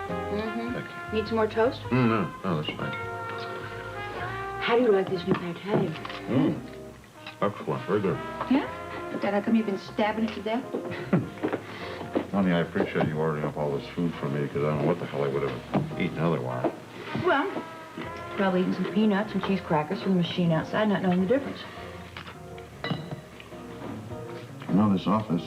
Mm-hmm. Thank you. Need some more toast? No, that's fine. How do you like this new pate? Excellent, very good. Yeah? But then how come you've been stabbing it to death? Honey, I appreciate you ordering up all this food for me, because I don't know what the hell I would have eaten otherwise. Well, probably eating some peanuts and cheese crackers from the machine outside, not knowing the difference. You know, this office,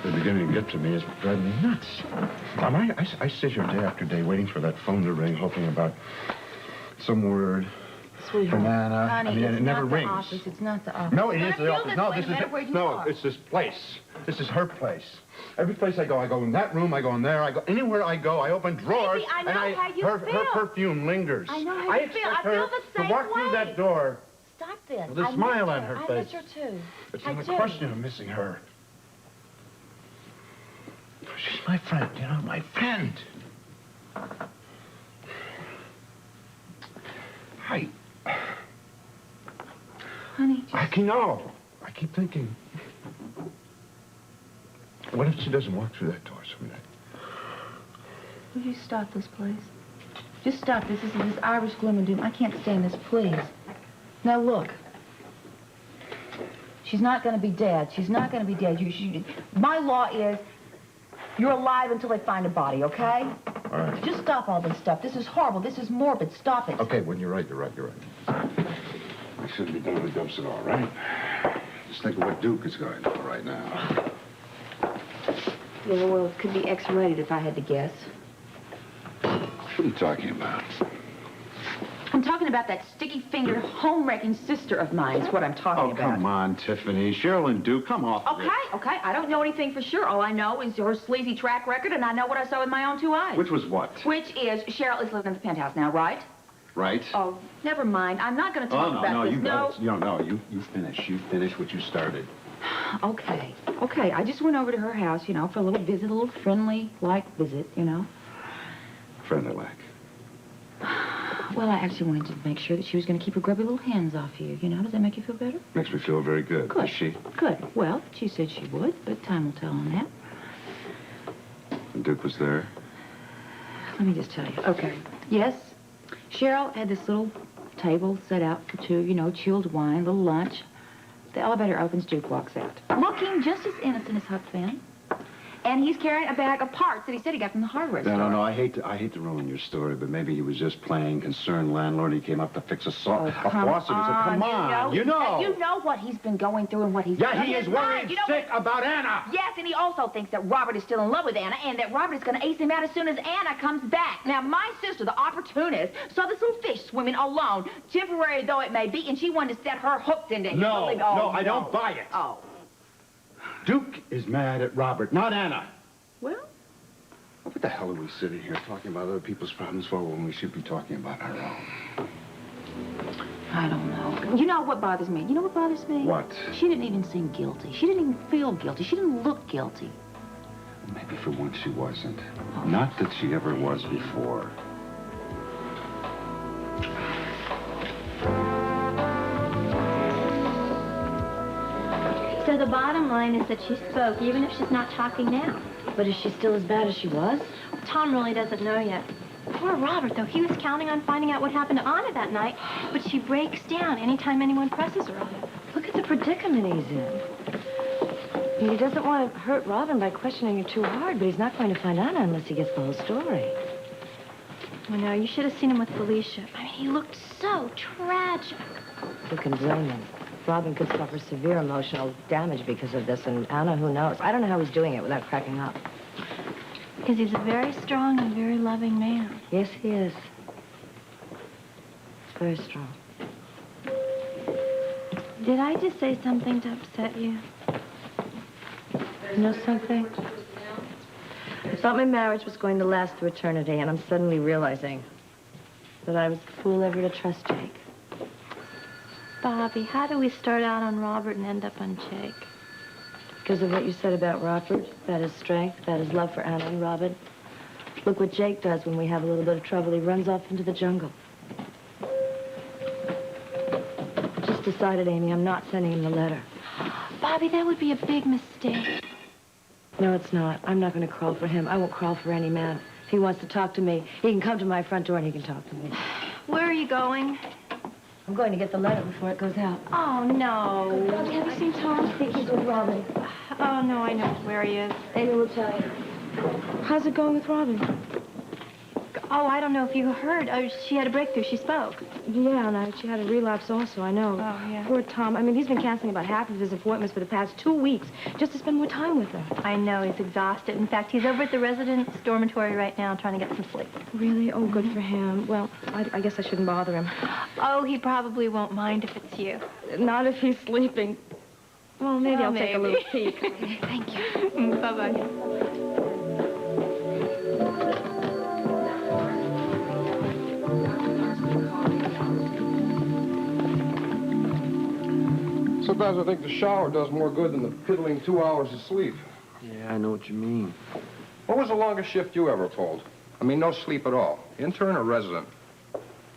they're beginning to get to me, is driving me nuts. I sit here day after day waiting for that phone to ring, hoping about some word. Sweetheart, Banana. honey, I mean, it's it never not rings. the office. It's not the office. No, it is It's the gonna office. feel No, this this way is no matter where you no, are. it's this place. This is her place. Every place I go in that room, I go in there, I go anywhere I go, I open drawers, Baby, I know and how you her feel. perfume lingers. I know how you feel. I expect her feel the same to walk through way. that door Stop this. with a I smile miss on her I face. miss her too. It's I not a do. question of missing her. She's my friend, you know, my friend. Honey, I keep thinking. What if she doesn't walk through that door someday? will you stop this, please? Just stop this. This is this Irish gloom and doom. I can't stand this, please. Now, look. She's not going to be dead. She's not going to be dead. My law is you're alive until they find a body, okay? All right. Just stop all this stuff. This is horrible. This is morbid. Stop it. Okay, well, you're right. We shouldn't be done with Dubs at all, right? Just think of what Duke is going through right now. Yeah, well, it could be X-rated if I had to guess. What are you talking about? I'm talking about that sticky-fingered, home-wrecking sister of mine is what I'm talking about. Oh, come on, Tiffany. Cheryl and Duke, come off. Okay. I don't know anything for sure. All I know is her sleazy track record, and I know what I saw with my own two eyes. Which was what? Which is Cheryl is living in the penthouse now, right? Right. Oh, never mind. I'm not going to talk about this. You got it. No, you finish. You finish what you started. Okay. I just went over to her house, you know, for a little visit, a little friendly-like visit, you know. Friendly-like. Well, I actually wanted to make sure that she was going to keep her grubby little hands off you, you know. Does that make you feel better? Makes me feel very good. Good. Is she? Good. Well, she said she would, but time will tell on that. And Duke was there? Let me just tell you. Okay. Yes, Cheryl had this little table set out for two, you know, chilled wine, little lunch. The elevator opens, Duke walks out. Looking just as innocent as Huck Finn. And he's carrying a bag of parts that he said he got from the hardware store. No. I hate to ruin your story, but maybe he was just playing concerned landlord. He came up to fix a faucet. He said, "Come on, you know." You know what he's been going through and what he's done. Yeah, he is worried sick about Anna. Yes, and he also thinks that Robert is still in love with Anna and that Robert is going to ace him out as soon as Anna comes back. Now, my sister, the opportunist, saw this little fish swimming alone, temporary though it may be, and she wanted to set her hooks into him. No, I don't buy it. Oh. Duke is mad at Robert, not Anna. Well? What the hell are we sitting here talking about other people's problems for when we should be talking about our own? I don't know. You know what bothers me? What? She didn't even seem guilty. She didn't even feel guilty. She didn't look guilty. Maybe for once she wasn't. Not that she ever was before. So the bottom line is that she spoke, even if she's not talking now. But is she still as bad as she was? Tom really doesn't know yet. Poor Robert, though, he was counting on finding out what happened to Anna that night, but she breaks down anytime anyone presses her on it. Look at the predicament he's in. He doesn't want to hurt Robin by questioning her too hard, but he's not going to find Anna unless he gets the whole story. I know, you should have seen him with Felicia. I mean, he looked so tragic. Who can blame him? Robin could suffer severe emotional damage because of this, and Anna, who knows? I don't know how he's doing it without cracking up. Because he's a very strong and very loving man. Yes, he is. Very strong. Did I just say something to upset you? You know something? I thought my marriage was going to last through eternity, and I'm suddenly realizing that I was the fool ever to trust Jake. Bobby, how do we start out on Robert and end up on Jake? Because of what you said about Robert, about his strength, about his love for Anna and Robin. Look what Jake does when we have a little bit of trouble. He runs off into the jungle. Just decided, Amy, I'm not sending him the letter. Bobby, that would be a big mistake. No, it's not. I'm not going to crawl for him. I won't crawl for any man. If he wants to talk to me, he can come to my front door and he can talk to me. Where are you going? I'm going to get the letter before it goes out. Oh, no. Bobby, have you seen Tom? I think he's with Robin. Oh, no, I know where he is. Amy will tell you. How's it going with Robin? Oh, I don't know if you heard. She had a breakthrough. She spoke. Yeah, and she had a relapse also, I know. Oh, yeah. Poor Tom. I mean, he's been canceling about half of his appointments for the past 2 weeks just to spend more time with her. I know. He's exhausted. In fact, he's over at the residence dormitory right now trying to get some sleep. Really? Oh, good for him. Well, I guess I shouldn't bother him. Oh, he probably won't mind if it's you. Not if he's sleeping. Well, maybe I'll take a little peek. Thank you. Bye-bye. Sometimes I think the shower does more good than the piddling 2 hours of sleep. Yeah, I know what you mean. What was the longest shift you ever pulled? I mean, no sleep at all. Intern or resident?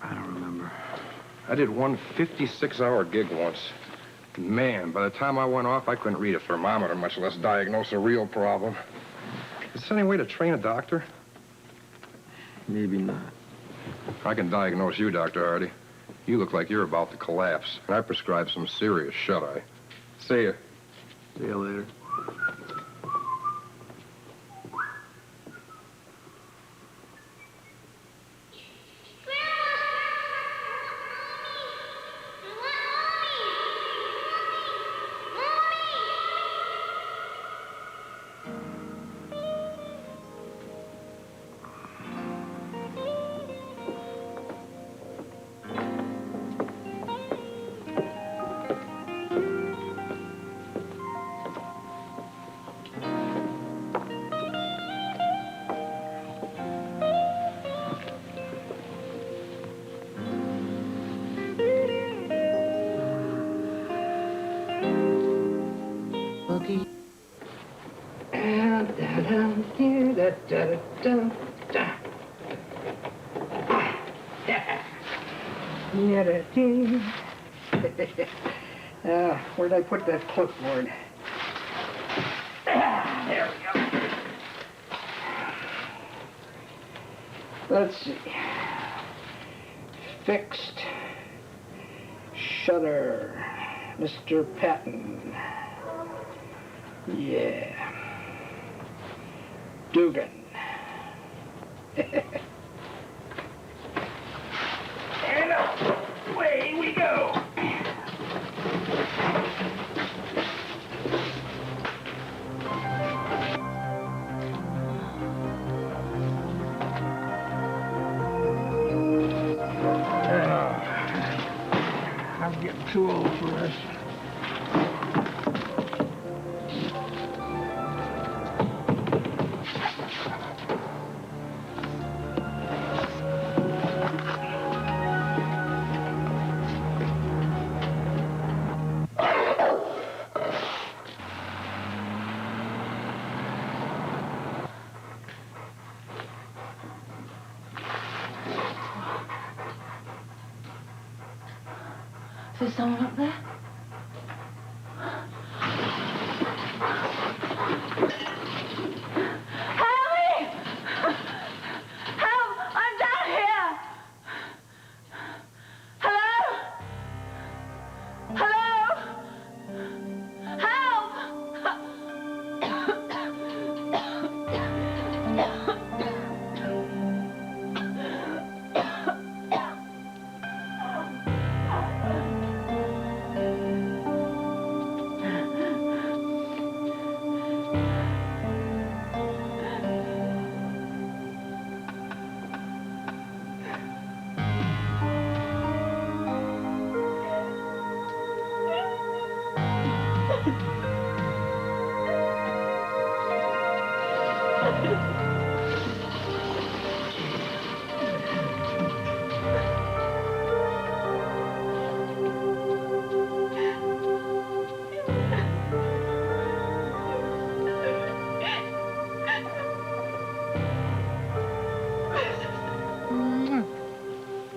I don't remember. I did one 56-hour gig once. Man, by the time I went off, I couldn't read a thermometer, much less diagnose a real problem. Is there any way to train a doctor? Maybe not. I can diagnose you, Dr. Hardy. You look like you're about to collapse, and I prescribe some serious shut-eye. See ya. See you later. Boogie. Where did I put that clipboard? There we go. Let's see. Fixed. Shutter. Mr. Patton. Yeah. Dugan. And away we go. I'm getting too old for this. Is there someone up there? Help me! Help! I'm down here! Hello? Hello?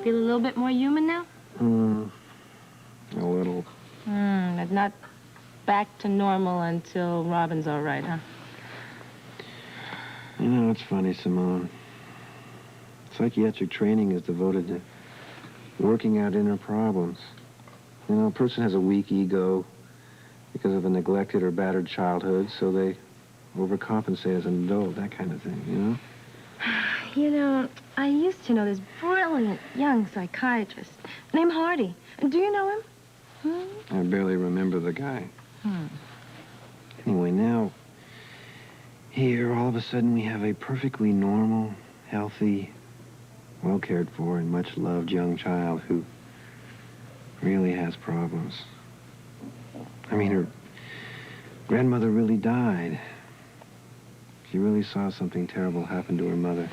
Feel a little bit more human now? A little. But not back to normal until Robin's all right, huh? You know, it's funny, Simone. Psychiatric training is devoted to working out inner problems. You know, a person has a weak ego because of a neglected or battered childhood, so they overcompensate as an adult, that kind of thing, you know? You know, I used to know this brilliant young psychiatrist named Hardy. Do you know him? I barely remember the guy. Anyway, now, here, all of a sudden, we have a perfectly normal, healthy, well-cared for and much-loved young child who really has problems. I mean, her grandmother really died. She really saw something terrible happen to her mother.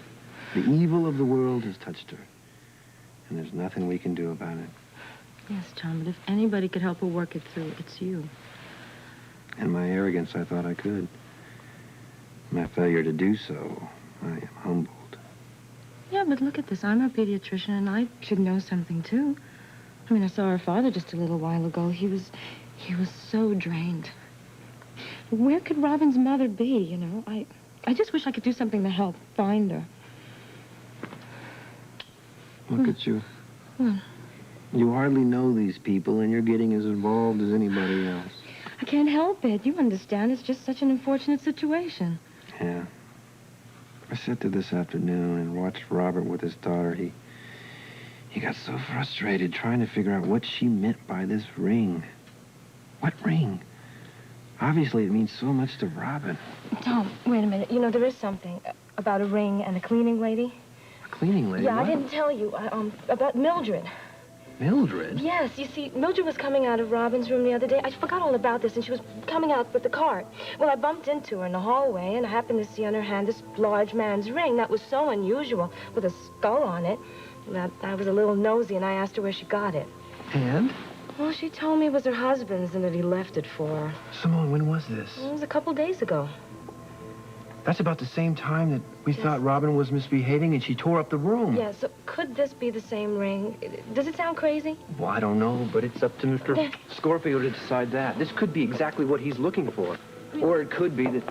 The evil of the world has touched her, and there's nothing we can do about it. Yes, Tom, but if anybody could help her work it through, it's you. In my arrogance, I thought I could. My failure to do so, I am humbled. Yeah, but look at this. I'm a pediatrician, and I should know something, too. I mean, I saw her father just a little while ago. He was so drained. Where could Robin's mother be, you know? I just wish I could do something to help find her. Look at you. Hmm. You hardly know these people, and you're getting as involved as anybody else. I can't help it. You understand. It's just such an unfortunate situation. Yeah. I sat there this afternoon and watched Robert with his daughter. He got so frustrated trying to figure out what she meant by this ring. What ring? Obviously, it means so much to Robin. Tom, wait a minute. You know, there is something about a ring and a cleaning lady. A cleaning lady? Yeah, What? I didn't tell you. About Mildred. Mildred? Yes, you see, Mildred was coming out of Robin's room the other day. I forgot all about this, and she was coming out with the cart. Well, I bumped into her in the hallway, and I happened to see on her hand this large man's ring that was so unusual, with a skull on it, that I was a little nosy, and I asked her where she got it. And? Well, she told me it was her husband's and that he left it for her. Simone, when was this? It was a couple days ago. That's about the same time that we thought Robin was misbehaving and she tore up the room. Yeah, so could this be the same ring? Does it sound crazy? Well, I don't know, but it's up to Mr. Scorpio to decide that. This could be exactly what he's looking for. Or it could be that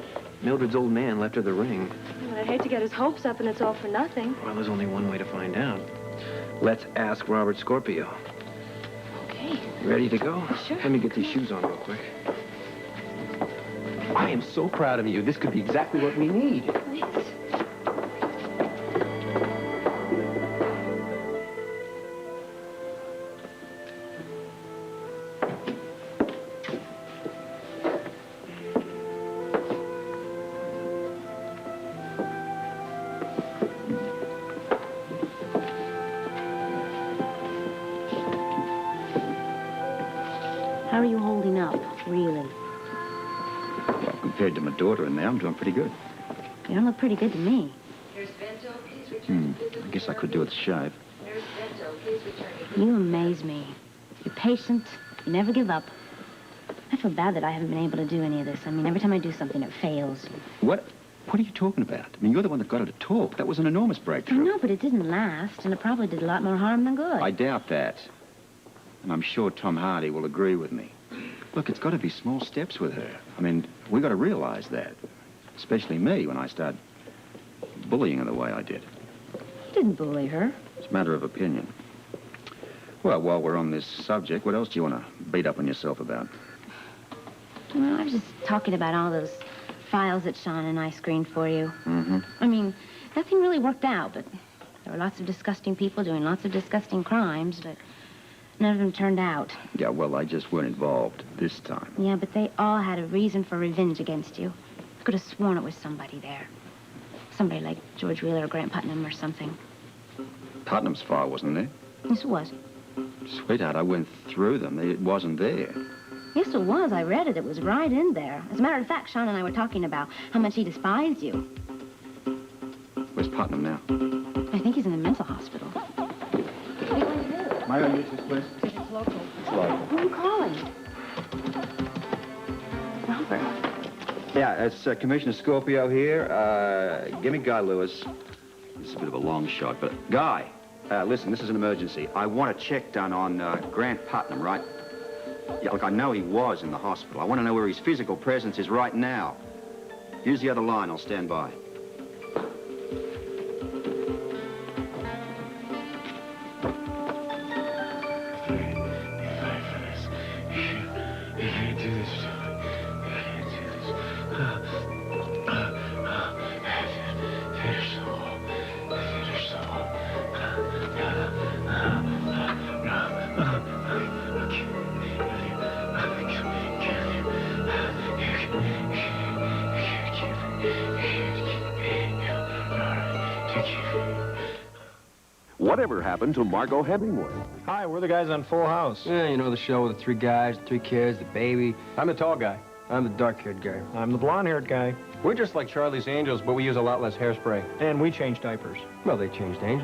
Mildred's old man left her the ring. Well, I'd hate to get his hopes up and it's all for nothing. Well, there's only one way to find out. Let's ask Robert Scorpio. Okay. Ready to go? Sure. Let me get these shoes on real quick. I am so proud of you. This could be exactly what we need. Thanks. How are you holding up, really? Well, compared to my daughter and me, I'm doing pretty good. You don't look pretty good to me. I guess I could do with a shave. You amaze me. You're patient. You never give up. I feel bad that I haven't been able to do any of this. I mean, every time I do something, it fails. What are you talking about? I mean, you're the one that got her to talk. That was an enormous breakthrough. No, but it didn't last, and it probably did a lot more harm than good. I doubt that. And I'm sure Tom Hardy will agree with me. Look, it's got to be small steps with her. I mean, we got to realize that. Especially me, when I start bullying her the way I did. You didn't bully her. It's a matter of opinion. Well, while we're on this subject, what else do you want to beat up on yourself about? Well, I was just talking about all those files that Sean and I screened for you. Mm-hmm. I mean, nothing really worked out, but there were lots of disgusting people doing lots of disgusting crimes, but none of them turned out. Yeah, well, I just weren't involved this time. Yeah, but they all had a reason for revenge against you. I could have sworn it was somebody there. Somebody like George Wheeler or Grant Putnam or something. Putnam's file wasn't there. Yes, it was. Sweetheart, I went through them. It wasn't there. Yes, it was. I read it. It was right in there. As a matter of fact, Sean and I were talking about how much he despised you. Where's Putnam now? I think he's in a mental hospital. My own business, please. It's local. It's local. Who are you calling? Robert. Yeah, it's Commissioner Scorpio here. Give me Guy Lewis. This is a bit of a long shot, but... Guy, listen, this is an emergency. I want a check done on Grant Putnam, right? Yeah, look, I know he was in the hospital. I want to know where his physical presence is right now. Use the other line. I'll stand by. Whatever happened to Margot Hemingway? Hi, we're the guys on Full House. Yeah, you know the show with the 3 guys, the 3 kids, the baby. I'm the tall guy. I'm the dark-haired guy. I'm the blonde-haired guy. We're just like Charlie's Angels, but we use a lot less hairspray. And we change diapers. Well, they changed angels.